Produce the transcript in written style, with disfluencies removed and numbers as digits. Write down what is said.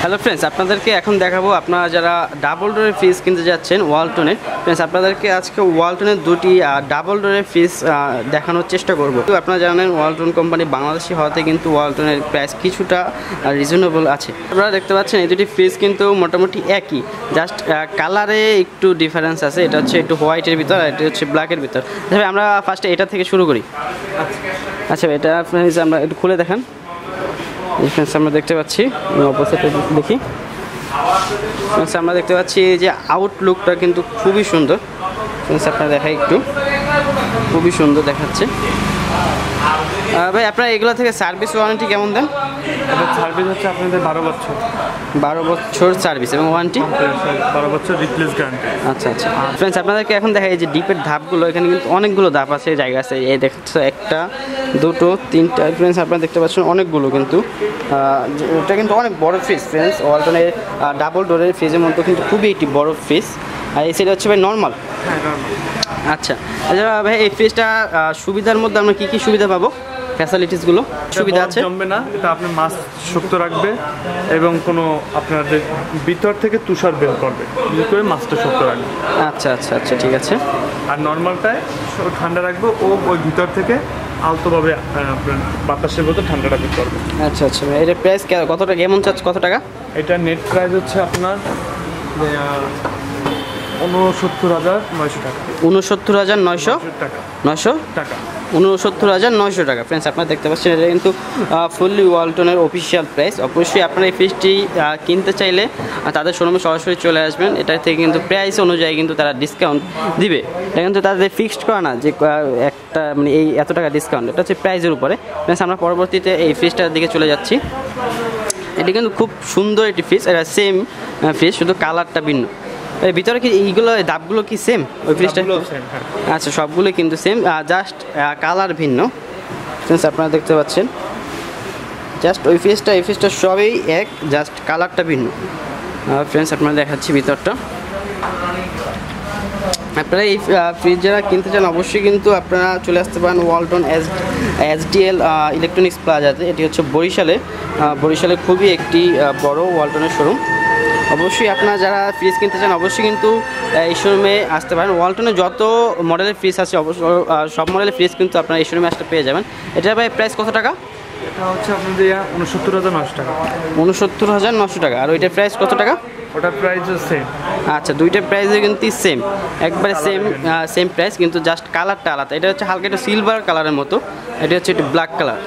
Hello friends, আপনাদেরকে এখন দেখাবো আপনারা যারা ডাবল ডোরের ফ্রিজ কিনতে যাচ্ছেন ওয়ালটনের। ফ্রেন্ডস, আপনাদেরকে আজকে ওয়ালটনের দুটি ডাবল ডোরের ফ্রিজ দেখানোর চেষ্টা করব। তো আপনারা জানেন ওয়ালটন কোম্পানি বাংলাদেশি হওয়াতে কিন্তু ওয়ালটনের প্রাইস কিছুটা রিজনেবল আছে। আপনারা দেখতে পাচ্ছেন এই দুটি ফ্রিজ কিন্তু মোটামুটি একই, জাস্ট কালারে একটু ডিফারেন্স আছে। এটা হচ্ছে একটু হোয়াইটের ভিতর আর এটা হচ্ছে ব্ল্যাকের ভিতর। তবে আমরা ফার্স্টে এটা থেকে শুরু করি। আচ্ছা, এটা ফ্রেন্ডস আমরা একটু খুলে দেখান। ফ্রেন্ডস, আমরা দেখতে পাচ্ছি অপোজিটে দেখি। ফ্রেন্ডস, আমরা দেখতে পাচ্ছি যে আউটলুকটা কিন্তু খুবই সুন্দর। ফ্রেন্ডস, আপনারা দেখাই একটু, খুবই সুন্দর দেখাচ্ছে। ভাই, আপনারা এগুলো থেকে সার্ভিস ওয়ারেন্টি কেমন দেন? সার্ভিস হচ্ছে আপনাদের 12 বছর। 12 বছর সার্ভিস এবং ওয়ারেন্টি 12 বছর রিপ্লেস গ্যারান্টি। আচ্ছা আচ্ছা ফ্রেন্ডস, আপনাদেরকে এখন দেখা যায় যে ডিপের ধাপগুলো, এখানে কিন্তু অনেকগুলো ধাপ আছে, জায়গা আছে। এই দেখছো একটা, দুটো, তিনটা। ফ্রেন্ডস, আপনারা দেখতে পাচ্ছেন অনেকগুলো, কিন্তু এটা কিন্তু অনেক বড় ফ্রিজ। ফ্রেন্ডস, ওয়ালটনের ডাবল ডোরের ফ্রিজের মধ্যে কিন্তু খুবই একটি বড় ফ্রিজ। আর এই সাইড হচ্ছে ভাই নর্মাল। আচ্ছা আচ্ছা ভাই, এই ফ্রিজটা সুবিধার মধ্যে আমরা কী কী সুবিধা পাবো? ফ্যাসিলিটিসগুলো সুবিধা আছে? জমবে না, এটা আপনি মাছ শক্ত রাখবে এবং কোনো আপনাদের ভিতর থেকে তুষার বের করবে, বিশেষ করে মাছটা শক্ত রাখবে। আচ্ছা আচ্ছা আচ্ছা, ঠিক আছে। আর নর্মালটায় ঠান্ডা রাখবো, ও ওই ভিতর থেকে আলতোভাবে আপনার বাতাসের মতো ঠান্ডাটা বের করবে। আচ্টা আচ্ছা, এটার প্রাইস কত টাকা, কেমন চার্জ, কত টাকা? এটা নেট প্রাইস হচ্ছে আপনার 69,900 টাকা। 69,900 টাকা। 900 টাকা, 69,900 টাকা। ফ্রেন্ডস, আপনারা দেখতে পাচ্ছেন এটা কিন্তু ফুললি ওয়ালটনের অফিসিয়াল প্রাইস। অবশ্যই আপনারা এই ফ্রিজটি কিনতে চাইলে তাদের শোরুমে সরাসরি চলে আসবেন। এটা থেকে কিন্তু প্রাইস অনুযায়ী কিন্তু তারা ডিসকাউন্ট দিবে। এটা কিন্তু তাদের ফিক্সড করা না যে একটা মানে এই এত টাকা ডিসকাউন্ট, এটা হচ্ছে প্রাইসের উপরে। ফ্রেন্ডস, আমরা পরবর্তীতে এই ফ্রিজটার দিকে চলে যাচ্ছি। এটি কিন্তু খুব সুন্দর একটি ফ্রিজ, এটা সেম ফ্রিজ, শুধু কালারটা ভিন্ন। এর ভিতরে কি এইগুলো দাবগুলো কি সেম ওই ফ্রিজটা? আচ্ছা, সবগুলো কিন্তু সেম, জাস্ট কালার ভিন্ন। ফ্রেন্ডস, আপনারা দেখতে পাচ্ছেন জাস্ট ওই ফ্রিজটা এই ফ্রিজটা সবই এক, জাস্ট কালারটা ভিন্ন। ফ্রেন্ডস, আপনারা দেখাচ্ছি ভিতরটা। আপনারা এই ফ্রিজ যারা কিনতে চান অবশ্যই কিন্তু আপনারা চলে আসতে পারেন ওয়ালটন এসডিএল ইলেকট্রনিক্স প্লাজাতে। এটি হচ্ছে বরিশালে খুবই একটি বড় ওয়ালটনের শোরুম। অবশ্যই আপনারা যারা ফ্রিজ কিনতে চান অবশ্যই কিন্তু এই শোরুমে আসতে পারেন। ওয়ালটনের যত মডেলের ফ্রিজ আছে অবশ্য সব মডেলের ফ্রিজ কিন্তু আপনারা এই শোরুমে আসতে পেয়ে যাবেন। এটার ভাই প্রাইস কত টাকা? এটা হচ্ছে আপনাদের 69,900 টাকা। 69,900 টাকা। আর ওইটার প্রাইস কত টাকা? ওটার প্রাইসও সেম। আচ্ছা, দুইটার প্রাইসও কিন্তু সেম, একবারে সেম প্রাইস, কিন্তু জাস্ট কালারটা আলাদা। এটা হচ্ছে হালকা একটু সিলভার কালারের মতো, এটা হচ্ছে একটু ব্ল্যাক কালার।